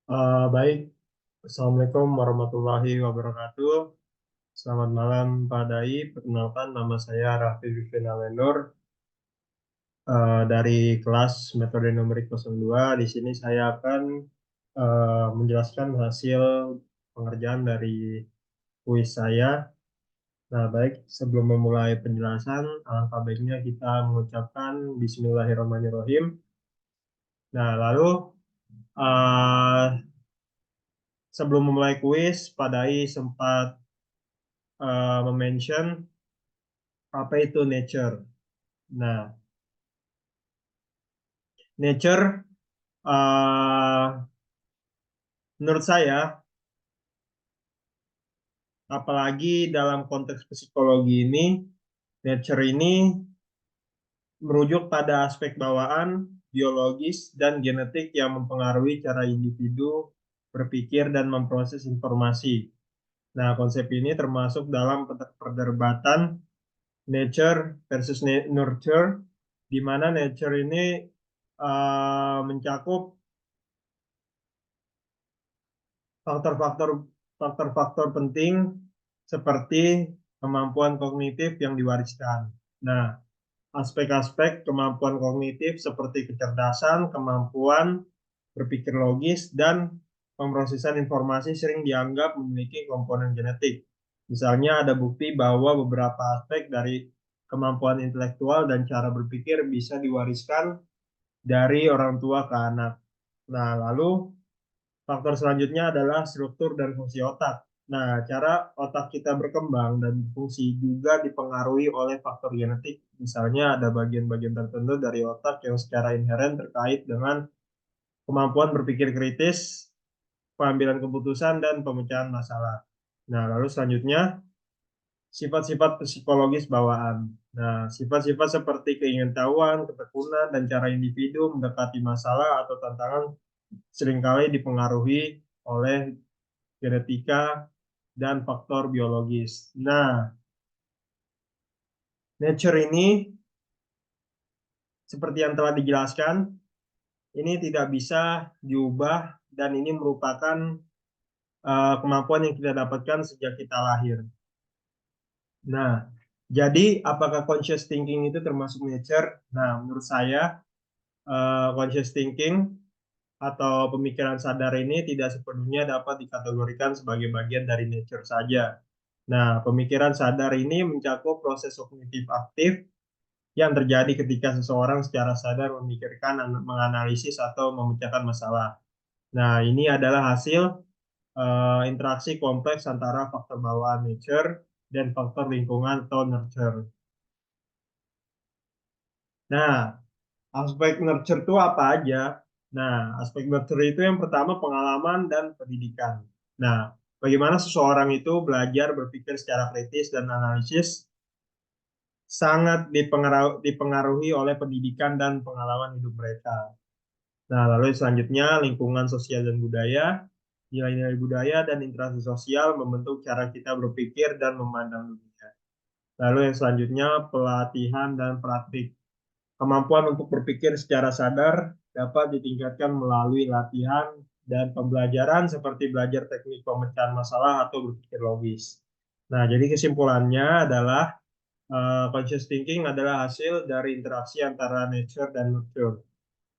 Baik, Assalamualaikum warahmatullahi wabarakatuh. Selamat malam Pak Dai. Perkenalkan, nama saya Raffi Vivin Alenur dari kelas metode numerik 02. Di sini saya akan menjelaskan hasil pengerjaan dari kuis saya. Nah, baik, sebelum memulai penjelasan, alangkah baiknya kita mengucapkan Bismillahirrahmanirrahim. Nah, lalu eh, sebelum memulai kuis, Pak Dai sempat mention apa itu nature. Nah, nature menurut saya, apalagi dalam konteks psikologi ini, nature ini merujuk pada aspek bawaan, biologis, dan genetik yang mempengaruhi cara individu berpikir dan memproses informasi. Nah, konsep ini termasuk dalam perdebatan nature versus nurture, di mana nature ini mencakup faktor-faktor faktor-faktor penting seperti kemampuan kognitif yang diwariskan. Nah, aspek-aspek kemampuan kognitif seperti kecerdasan, kemampuan berpikir logis, dan pemrosesan informasi sering dianggap memiliki komponen genetik. Misalnya ada bukti bahwa beberapa aspek dari kemampuan intelektual dan cara berpikir bisa diwariskan dari orang tua ke anak. Nah, lalu faktor selanjutnya adalah struktur dan fungsi otak. Nah, cara otak kita berkembang dan fungsi juga dipengaruhi oleh faktor genetik. Misalnya ada bagian-bagian tertentu dari otak yang secara inheren terkait dengan kemampuan berpikir kritis, pengambilan keputusan, dan pemecahan masalah. Nah, lalu selanjutnya sifat-sifat psikologis bawaan. Nah, sifat-sifat seperti keingintahuan, ketekunan, dan cara individu mendekati masalah atau tantangan seringkali dipengaruhi oleh genetika, dan faktor biologis. Nah, nature ini seperti yang telah dijelaskan, ini tidak bisa diubah dan ini merupakan kemampuan yang kita dapatkan sejak kita lahir. Nah, jadi apakah conscious thinking itu termasuk nature? Nah, menurut saya conscious thinking atau pemikiran sadar ini tidak sepenuhnya dapat dikategorikan sebagai bagian dari nature saja. Nah, pemikiran sadar ini mencakup proses kognitif aktif yang terjadi ketika seseorang secara sadar memikirkan, menganalisis, atau memecahkan masalah. Nah, ini adalah hasil interaksi kompleks antara faktor bawaan nature dan faktor lingkungan atau nurture. Nah, aspek nurture itu apa aja? Nah, aspek nurture itu yang pertama pengalaman dan pendidikan. Nah, bagaimana seseorang itu belajar berpikir secara kritis dan analisis sangat dipengaruhi oleh pendidikan dan pengalaman hidup mereka. Nah, lalu selanjutnya lingkungan sosial dan budaya. Nilai-nilai budaya dan interaksi sosial membentuk cara kita berpikir dan memandang dunia. Lalu yang selanjutnya pelatihan dan praktik. Kemampuan untuk berpikir secara sadar dapat ditingkatkan melalui latihan dan pembelajaran seperti belajar teknik pemecahan masalah atau berpikir logis. Nah, jadi kesimpulannya adalah conscious thinking adalah hasil dari interaksi antara nature dan nurture.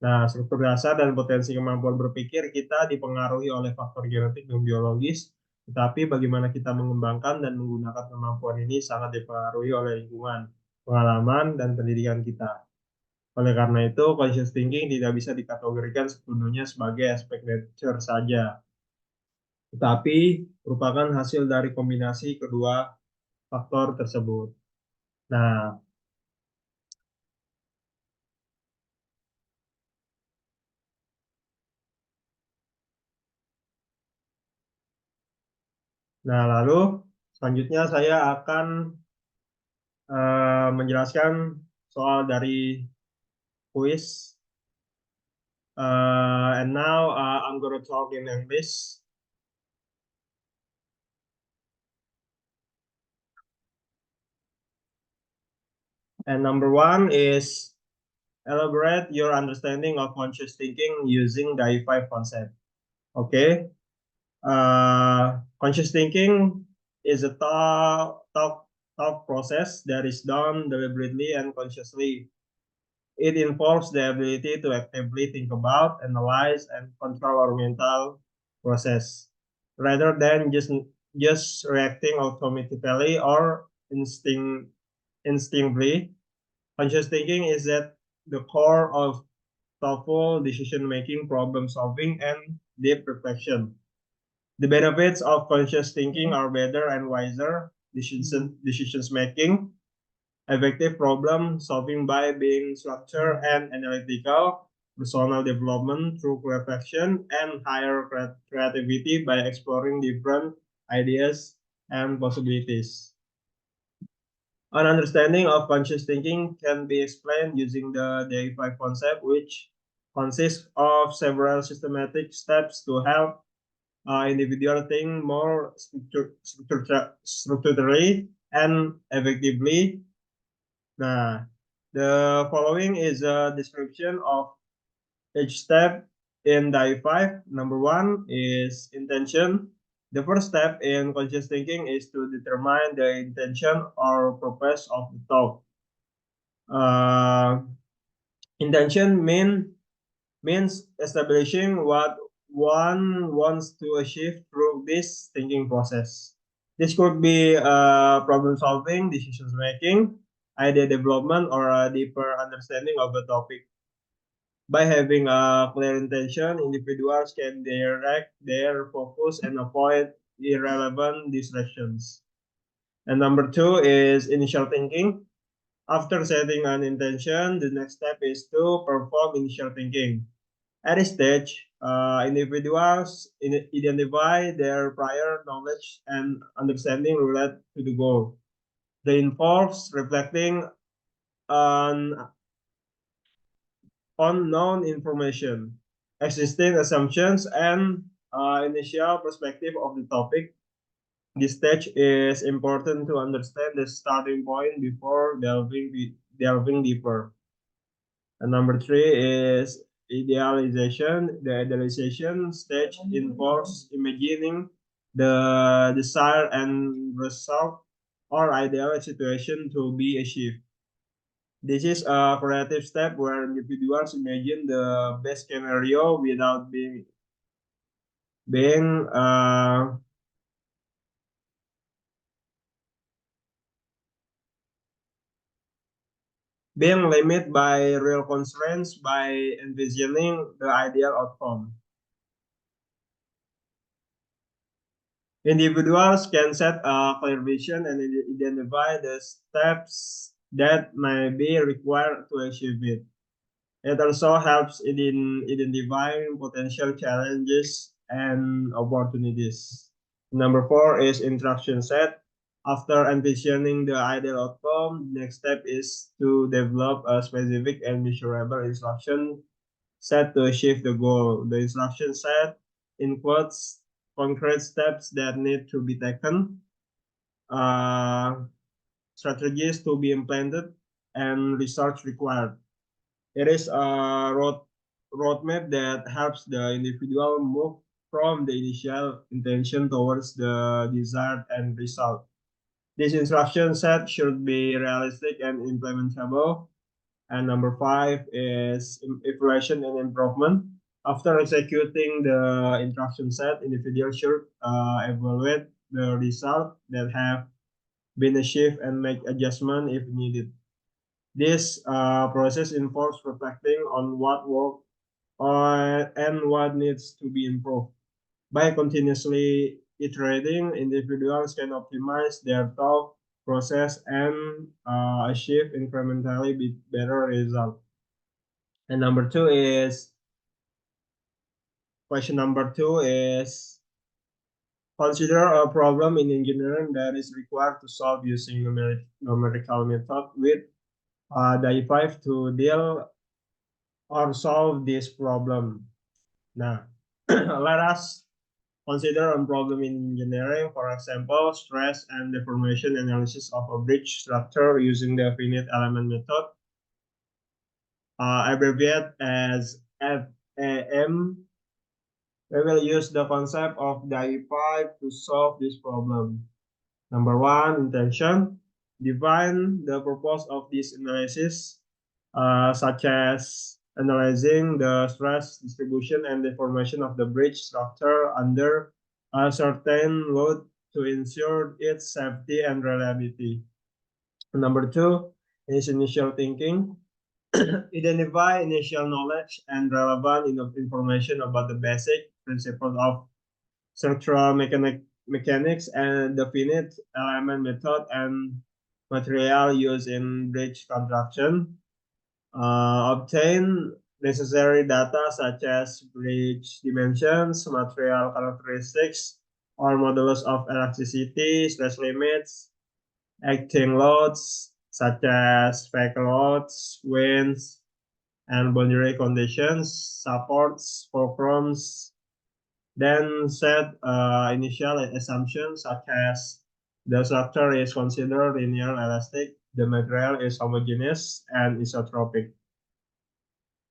Nah, struktur dasar dan potensi kemampuan berpikir kita dipengaruhi oleh faktor genetik dan biologis, tetapi bagaimana kita mengembangkan dan menggunakan kemampuan ini sangat dipengaruhi oleh lingkungan, pengalaman, dan pendidikan kita. Oleh karena itu, conscious thinking tidak bisa dikategorikan sepenuhnya sebagai aspek nature saja, tetapi merupakan hasil dari kombinasi kedua faktor tersebut. Nah, lalu selanjutnya saya akan menjelaskan soal dari kuis. And now I'm going to talk in English. And number one is elaborate your understanding of conscious thinking using the I5 concept. Okay. Conscious thinking is a thought process that is done deliberately and consciously. It involves the ability to actively think about, analyze, and control our mental process, rather than just reacting automatically or instinctively. Conscious thinking is at the core of thoughtful decision making, problem solving, and deep reflection. The benefits of conscious thinking are better and wiser decisions making, effective problem solving by being structured and analytical, personal development through reflection, and higher creativity by exploring different ideas and possibilities. An understanding of conscious thinking can be explained using the DAI5 concept, which consists of several systematic steps to help individual think more structurally and effectively. Nah, the following is a description of each step in DAI 5. Number one is intention. The first step in conscious thinking is to determine the intention or purpose of the thought. Uh, intention means establishing what one wants to achieve through this thinking process. This could be problem solving, decision making, idea development, or a deeper understanding of a topic. By having a clear intention, individuals can direct their focus and avoid irrelevant distractions. And number two is initial thinking. After setting an intention, the next step is to perform initial thinking. At this stage, individuals identify their prior knowledge and understanding related to the goal. They involves reflecting on known information, existing assumptions, and initial perspective of the topic. This stage is important to understand the starting point before delving deeper. And number three is idealization. The idealization stage involves imagining the desired end result or ideal situation to be achieved. This is a creative step where individuals imagine the best scenario without being being limited by real constraints by envisioning the ideal outcome. Individuals can set a clear vision and identify the steps that may be required to achieve it. It also helps in identifying potential challenges and opportunities. Number four is instruction set. After envisioning the ideal outcome, the next step is to develop a specific and measurable instruction set to achieve the goal. The instruction set includes concrete steps that need to be taken, uh, strategies to be implemented, and research required. It is a roadmap that helps the individual move from the initial intention towards the desired end result. This instruction set should be realistic and implementable. And number five is evaluation and improvement. After executing the instruction set, individuals should evaluate the result that have been achieved and make adjustment if needed. This process involves reflecting on what worked and what needs to be improved. By continuously iterating, individuals can optimize their thought process and achieve incrementally better results. And question number two is consider a problem in engineering that is required to solve using numerical method with die 5 to deal or solve this problem. Now, let us consider a problem in engineering, for example, stress and deformation analysis of a bridge structure using the finite element method, abbreviated as FAM. We will use the concept of DAI5 to solve this problem. Number one, intention. Define the purpose of this analysis, such as analyzing the stress distribution and deformation of the bridge structure under a certain load to ensure its safety and reliability. Number two is initial thinking. Identify initial knowledge and relevant information about the basic principles of structural mechanics and definite element method and material used in bridge construction. Obtain necessary data such as bridge dimensions, material characteristics, or modulus of elasticity, stress limits, acting loads such as vehicle loads, winds, and boundary conditions, supports, fulcrums. Then set initial assumptions such as the structure is considered linear elastic, the material is homogeneous and isotropic.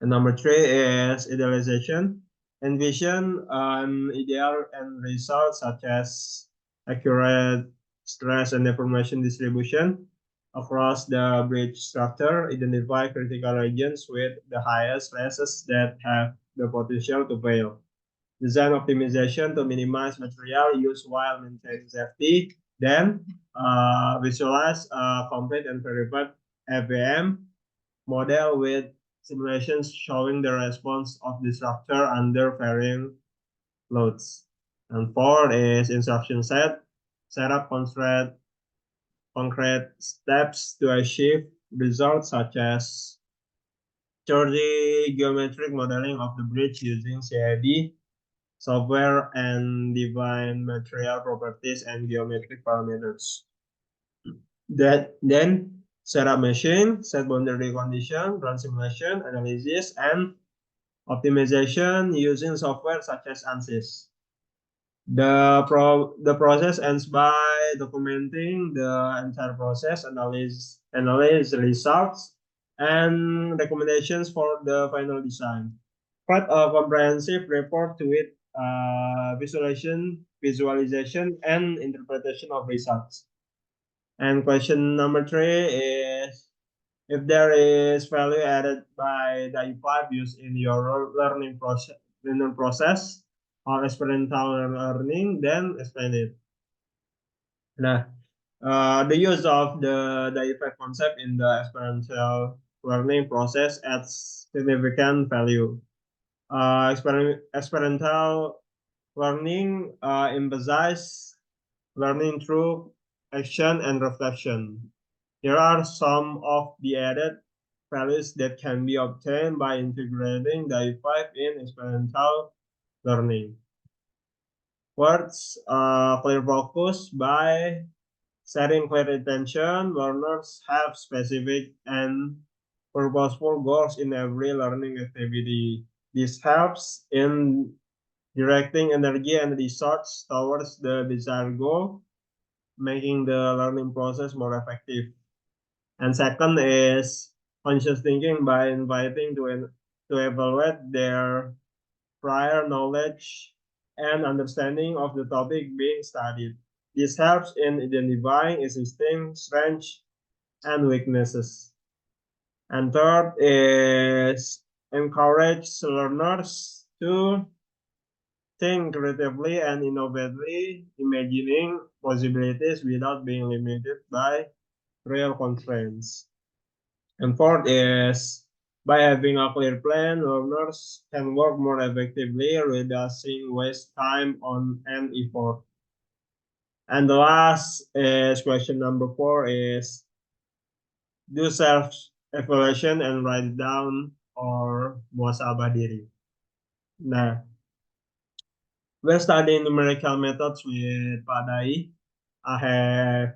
And number three is idealization. Envision an ideal end result such as accurate stress and deformation distribution across the bridge structure. Identify critical regions with the highest stresses that have the potential to fail. Design optimization to minimize material use while maintaining safety. Then visualize a complete and verified FAM model with simulations showing the response of the structure under varying loads. And four is instruction set. Set up concrete steps to achieve results such as 3D geometric modeling of the bridge using CAD software and define material properties and geometric parameters. Then set up machine, set boundary condition, run simulation, analysis, and optimization using software such as ANSYS. The process ends by documenting the entire process, analyze results, and recommendations for the final design. Write a comprehensive report to it, visualization, and interpretation of results. And question number three is if there is value added by the E5 used in your learning process or experiential learning, then explain it. Nah, the use of the effect concept in the experiential learning process adds significant value. Experiential learning emphasizes learning through action and reflection. Here are some of the added values that can be obtained by integrating the E5 in experiential learning. Words, clear focus by setting clear intention. Learners have specific and purposeful goals in every learning activity. This helps in directing energy and resources towards the desired goal, making the learning process more effective. And second is conscious thinking by inviting to evaluate their prior knowledge and understanding of the topic being studied. This helps in identifying existing strengths and weaknesses. And third is encourage learners to think creatively and innovatively, imagining possibilities without being limited by real constraints. And fourth is by having a clear plan, learners can work more effectively, reducing waste time on and effort. And the last is question number four is do self-evaluation and write it down or muhasabah diri. Nah, we're studying numerical methods with Pak Dai. I have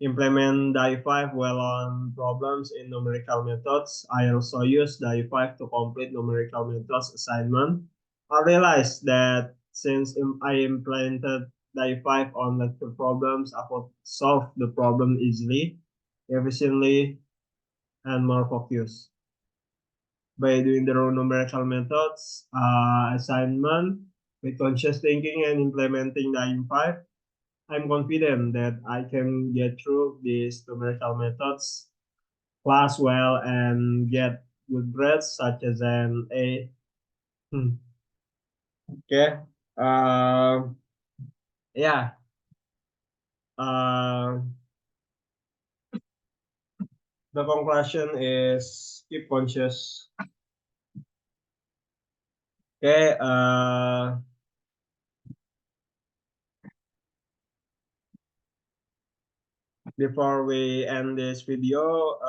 implement DAI5 well on problems in numerical methods. I also use DAI5 to complete numerical methods assignment. I realized that since I implemented DAI5 on lecture problems, I could solve the problem easily, efficiently, and more focused. By doing the numerical methods assignment, With conscious thinking and implementing the IM5, I'm confident that I can get through these numerical methods class well and get good grades such as an A. Hmm. Okay. Um, yeah. Uh, the conclusion is keep conscious. Okay. Before we end this video,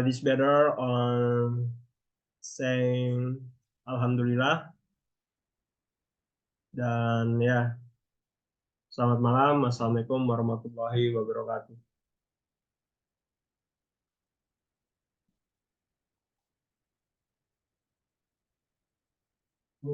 this better on saying Alhamdulillah dan ya selamat malam. Assalamualaikum warahmatullahi wabarakatuh.